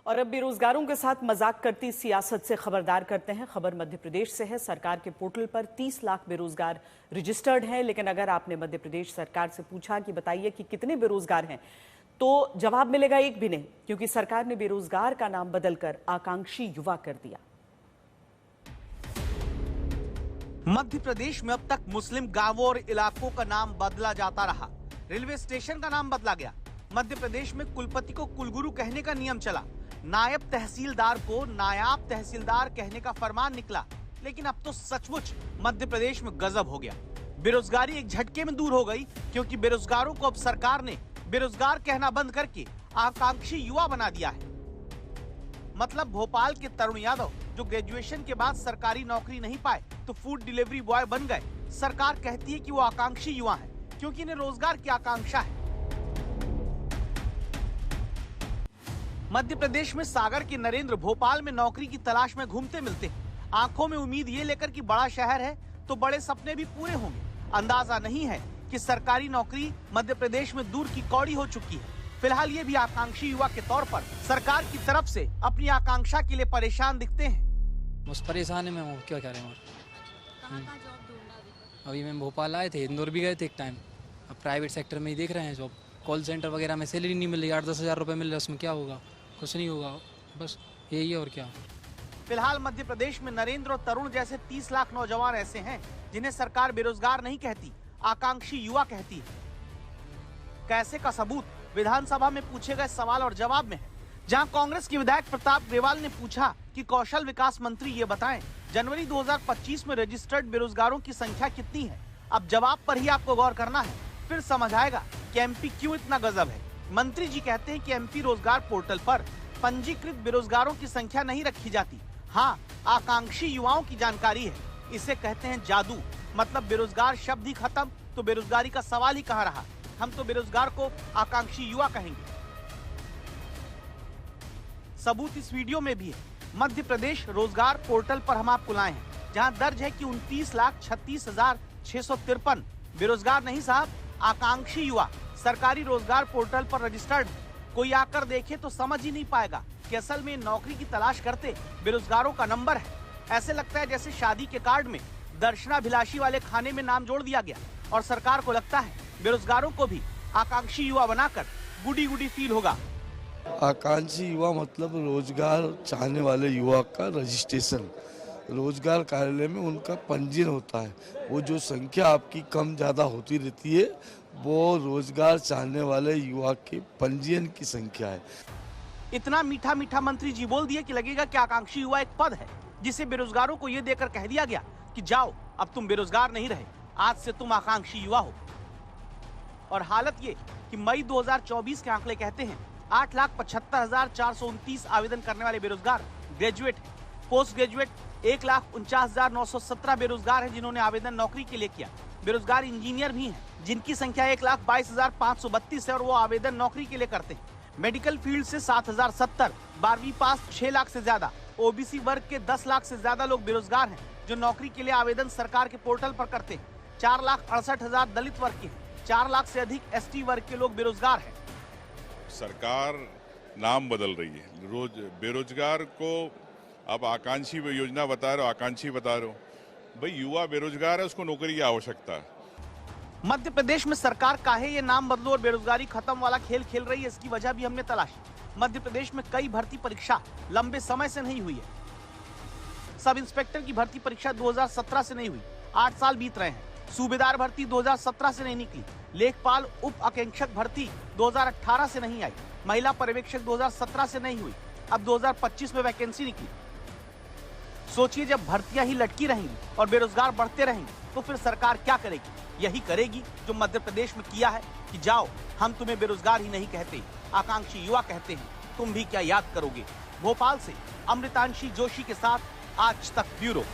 और अब बेरोजगारों के साथ मजाक करती सियासत से खबरदार करते हैं। खबर मध्य प्रदेश से है। सरकार के पोर्टल पर 30 लाख बेरोजगार रजिस्टर्ड हैं, लेकिन अगर आपने मध्य प्रदेश सरकार से पूछा कि बताइए कि कितने बेरोजगार हैं, तो जवाब मिलेगा एक भी नहीं, क्योंकि सरकार ने बेरोजगार का नाम बदलकर आकांक्षी युवा कर दिया। मध्य प्रदेश में अब तक मुस्लिम गांवों और इलाकों का नाम बदला जाता रहा। रेलवे स्टेशन का नाम बदला गया। मध्य प्रदेश में कुलपति को कुलगुरु कहने का नियम चला। नायब तहसीलदार को नायाब तहसीलदार कहने का फरमान निकला। लेकिन अब तो सचमुच मध्य प्रदेश में गजब हो गया। बेरोजगारी एक झटके में दूर हो गई, क्योंकि बेरोजगारों को अब सरकार ने बेरोजगार कहना बंद करके आकांक्षी युवा बना दिया है। मतलब भोपाल के तरुण यादव जो ग्रेजुएशन के बाद सरकारी नौकरी नहीं पाए तो फूड डिलीवरी बॉय बन गए। सरकार कहती है कि वो आकांक्षी युवा है, क्योंकि इन्हें रोजगार की आकांक्षा है। मध्य प्रदेश में सागर के नरेंद्र भोपाल में नौकरी की तलाश में घूमते मिलते हैं। आंखों में उम्मीद ये लेकर कि बड़ा शहर है तो बड़े सपने भी पूरे होंगे। अंदाजा नहीं है कि सरकारी नौकरी मध्य प्रदेश में दूर की कौड़ी हो चुकी है। फिलहाल ये भी आकांक्षी युवा के तौर पर सरकार की तरफ से अपनी आकांक्षा के लिए परेशान दिखते हैं। बस परेशान है मैं, क्या कह रहे हैं। अभी मैं भोपाल आए थे, इंदौर भी गए थे एक टाइम। अब प्राइवेट सेक्टर में ही देख रहे हैं जॉब। कॉल सेंटर वगैरह में सैलरी नहीं मिल रही, 8-10 हज़ार रुपये मिल रहे, उसमें क्या होगा? कुछ नहीं होगा, बस यही है और क्या। फिलहाल मध्य प्रदेश में नरेंद्र और तरुण जैसे 30 लाख नौजवान ऐसे हैं जिन्हें सरकार बेरोजगार नहीं कहती, आकांक्षी युवा कहती है। कैसे का सबूत विधानसभा में पूछे गए सवाल और जवाब में है, जहां कांग्रेस के विधायक प्रताप ग्रेवाल ने पूछा कि कौशल विकास मंत्री ये बताएं, जनवरी 2025 में रजिस्टर्ड बेरोजगारों की संख्या कितनी है। अब जवाब पर ही आपको गौर करना है, फिर समझ आएगा कि एमपी क्यों इतना गजब है। मंत्री जी कहते हैं कि एमपी रोजगार पोर्टल पर पंजीकृत बेरोजगारों की संख्या नहीं रखी जाती। हाँ, आकांक्षी युवाओं की जानकारी है। इसे कहते हैं जादू। मतलब बेरोजगार शब्द ही खत्म तो बेरोजगारी का सवाल ही कहाँ रहा। हम तो बेरोजगार को आकांक्षी युवा कहेंगे। सबूत इस वीडियो में भी है। मध्य प्रदेश रोजगार पोर्टल पर हम आपको लाए हैं, जहां दर्ज है कि 29,36,653 बेरोजगार नहीं साहब, आकांक्षी युवा सरकारी रोजगार पोर्टल पर रजिस्टर्ड। कोई आकर देखे तो समझ ही नहीं पाएगा कि असल में नौकरी की तलाश करते बेरोजगारों का नंबर है। ऐसे लगता है जैसे शादी के कार्ड में दर्शनाभिलाषी वाले खाने में नाम जोड़ दिया गया और सरकार को लगता है बेरोजगारों को भी आकांक्षी युवा बनाकर गुडी गुडी फील होगा। आकांक्षी युवा मतलब रोजगार चाहने वाले युवा का रजिस्ट्रेशन। रोजगार कार्यालय में उनका पंजीयन होता है। वो जो संख्या आपकी कम ज़्यादा होती रहती है, वो रोजगार चाहने वाले युवा के पंजीयन की संख्या है। इतना मीठा मीठा मंत्री जी बोल दिए कि लगेगा कि आकांक्षी युवा एक पद है, जिसे बेरोजगारों को ये देकर कह दिया गया कि जाओ, अब तुम बेरोजगार नहीं रहे, आज से तुम आकांक्षी युवा हो। और हालत ये कि मई 2024 के आंकड़े कहते हैं 8,75,429 आवेदन करने वाले बेरोजगार ग्रेजुएट हैं। पोस्ट ग्रेजुएट 1,49,917 बेरोजगार हैं जिन्होंने आवेदन नौकरी के लिए किया। बेरोजगार इंजीनियर भी हैं जिनकी संख्या 1,22,532 है और वो आवेदन नौकरी के लिए करते हैं। मेडिकल फील्ड से 7,070, 12वीं पास 6 लाख से ज्यादा, ओबीसी वर्ग के 10 लाख से ज्यादा लोग बेरोजगार हैं जो नौकरी के लिए आवेदन सरकार के पोर्टल पर करते हैं। 4,68,000 दलित वर्ग के, 4 लाख से अधिक एसटी वर्ग के लोग बेरोजगार हैं। सरकार नाम बदल रही है। रोज बेरोजगार को अब आकांक्षी योजना बता रहे हो, आकांक्षी बता रहे हो। भाई युवा बेरोजगार है, उसको नौकरी की आवश्यकता है। मध्य प्रदेश में सरकार काहे ये नाम बदलो और बेरोजगारी खत्म वाला खेल खेल रही है, इसकी वजह भी हमने तलाशी। मध्य प्रदेश में कई भर्ती परीक्षा लंबे समय से नहीं हुई है। सब इंस्पेक्टर की भर्ती परीक्षा 2017 से नहीं हुई, 8 साल बीत रहे हैं। सूबेदार भर्ती 2017 से नहीं निकली। लेखपाल उप आकांक्षक भर्ती 2018 से नहीं आई। महिला पर्यवेक्षक 2017 से नहीं हुई। अब 2025 में वैकेंसी निकली। सोचिए, जब भर्तियां ही लटकी रहेंगी और बेरोजगार बढ़ते रहेंगे तो फिर सरकार क्या करेगी? यही करेगी जो मध्य प्रदेश में किया है कि जाओ, हम तुम्हें बेरोजगार ही नहीं कहते, आकांक्षी युवा कहते हैं, तुम भी क्या याद करोगे। भोपाल से अमृतांशी जोशी के साथ आज तक ब्यूरो।